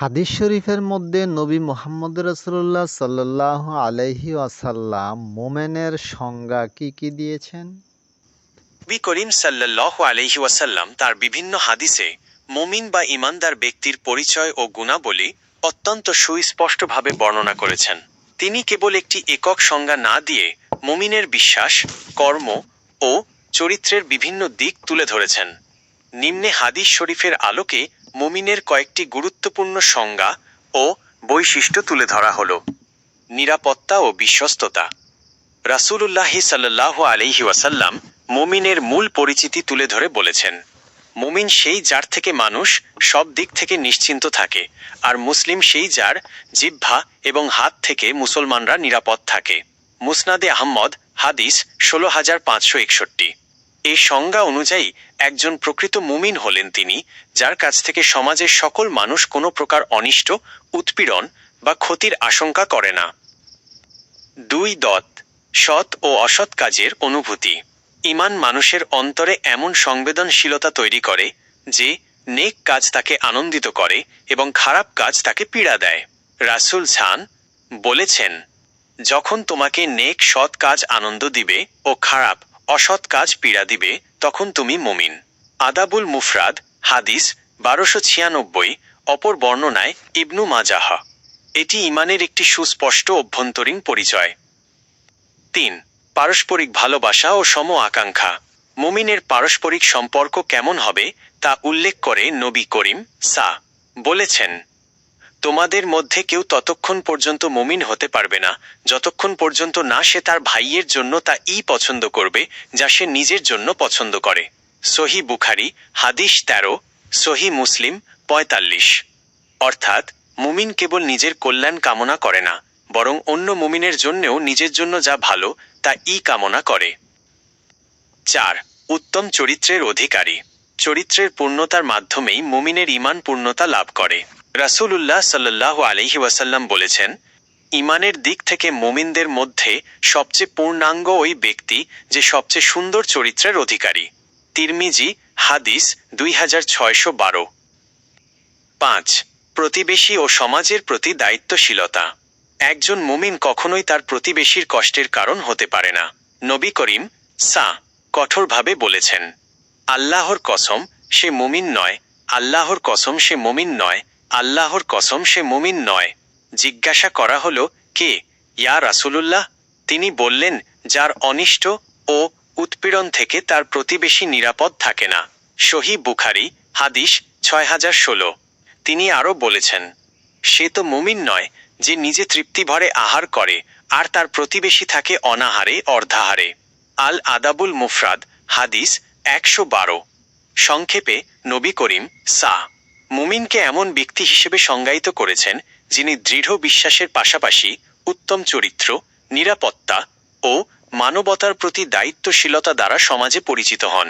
হাদিস শরীফের মধ্যে নবী মুহাম্মদ রাসূলুল্লাহ সাল্লাল্লাহু আলাইহি ওয়াসাল্লাম মোমেনের সংজ্ঞা কি কি দিয়েছেন? নবী করিম সাল্লাল্লাহু আলাইহি ওয়াসাল্লাম তার বিভিন্ন হাদিসে মুমিন বা ঈমানদার ব্যক্তির পরিচয় ও গুণাবলী অত্যন্ত সুস্পষ্টভাবে বর্ণনা করেছেন। তিনি কেবল একটি একক সংজ্ঞা না দিয়ে মুমিনের বিশ্বাস, কর্ম ও চরিত্রের বিভিন্ন দিক তুলে ধরেছেন। নিম্নে হাদিস শরীফের আলোকে মুমিনের কয়েকটি গুরুত্বপূর্ণ সংজ্ঞা ও বৈশিষ্ট্য তুলে ধরা হল। নিরাপত্তা ও বিশ্বস্ততা। রাসূলুল্লাহি সাল্লাল্লাহু আলাইহি ওয়াসাল্লাম মুমিনের মূল পরিচিতি তুলে ধরে বলেছেন, মুমিন সেই যার থেকে মানুষ সব দিক থেকে নিশ্চিন্ত থাকে, আর মুসলিম সেই যার জিহ্বা এবং হাত থেকে মুসলমানরা নিরাপদ থাকে। মুসনাদে আহমদ, হাদিস ১৬,৫৬১। এই সংজ্ঞা অনুযায়ী একজন প্রকৃত মুমিন হলেন তিনি, যার কাছ থেকে সমাজের সকল মানুষ কোনো প্রকার অনিষ্ট, উৎপীড়ন বা ক্ষতির আশঙ্কা করে না। ২. সৎ ও অসৎ কাজের অনুভূতি। ঈমান মানুষের অন্তরে এমন সংবেদনশীলতা তৈরি করে যে নেক কাজ তাকে আনন্দিত করে এবং খারাপ কাজ তাকে পীড়া দেয়। রাসূল বলেছেন, যখন তোমাকে নেক সৎ কাজ আনন্দ দিবে ও খারাপ অসৎ কাজ পীড়া দিবে, তখন তুমি মুমিন। আদাবুল মুফরাদ, হাদিস ১২৯৬। অপর বর্ণনায় ইবনু মাজাহ। এটি ঈমানের একটি সুস্পষ্ট অভ্যন্তরীণ পরিচয়। ৩. পারস্পরিক ভালোবাসা ও সম আকাঙ্ক্ষা। মুমিনের পারস্পরিক সম্পর্ক কেমন হবে তা উল্লেখ করে নবী করিম বলেছেন, তোমাদের মধ্যে কেউ ততক্ষণ পর্যন্ত মুমিন হতে পারবে না যতক্ষণ পর্যন্ত না সে তার ভাইয়ের জন্য তা পছন্দ করবে যা সে নিজের জন্য পছন্দ করে। সহিহ বুখারী, হাদিস ১৩, সহিহ মুসলিম ৪৫। অর্থাৎ মুমিন কেবল নিজের কল্যাণ কামনা করে না, বরং অন্য মুমিনের জন্যেও নিজের জন্য যা ভালো তা কামনা করে। ৪. উত্তম চরিত্রের অধিকারী। চরিত্রের পূর্ণতার মাধ্যমেই মুমিনের ঈমান পূর্ণতা লাভ করে। রাসূলুল্লাহ সাল্লাল্লাহু আলাইহি ওয়াসাল্লাম বলেছেন, ঈমানের দিক থেকে মুমিনদের মধ্যে সবচেয়ে পূর্ণাঙ্গ ওই ব্যক্তি যে সবচেয়ে সুন্দর চরিত্রের অধিকারী। তিরমিজি, হাদিস ২৬১২। ৫. প্রতিবেশী ও সমাজের প্রতি দায়িত্বশীলতা। একজন মুমিন কখনোই তার প্রতিবেশীর কষ্টের কারণ হতে পারে না। নবী করিম কঠোরভাবে বলেছেন, আল্লাহর কসম সে মুমিন নয়, আল্লাহর কসম সে মুমিন নয়, আল্লাহর কসম সে মুমিন নয়। জিজ্ঞাসা করা হল, কে ইয়া রাসূলুল্লাহ? তিনি বললেন, যার অনিষ্ট ও উৎপীড়ন থেকে তার প্রতিবেশী নিরাপদ থাকে না। সহিহ বুখারী, হাদিস ৬০১৬। তিনি আরও বলেছেন, সে তো মুমিন নয় যে নিজে তৃপ্তিভরে আহার করে আর তার প্রতিবেশী থাকে অনাহারে অর্ধাহারে। আল আদাবুল মুফরাদ, হাদিস ১১২। সংক্ষেপে নবী করিম মুমিনকে এমন ব্যক্তি হিসেবে সংজ্ঞায়িত করেছেন যিনি দৃঢ় বিশ্বাসের পাশাপাশি উত্তম চরিত্র, নিরাপত্তা ও মানবতার প্রতি দায়িত্বশীলতা দ্বারা সমাজে পরিচিত হন।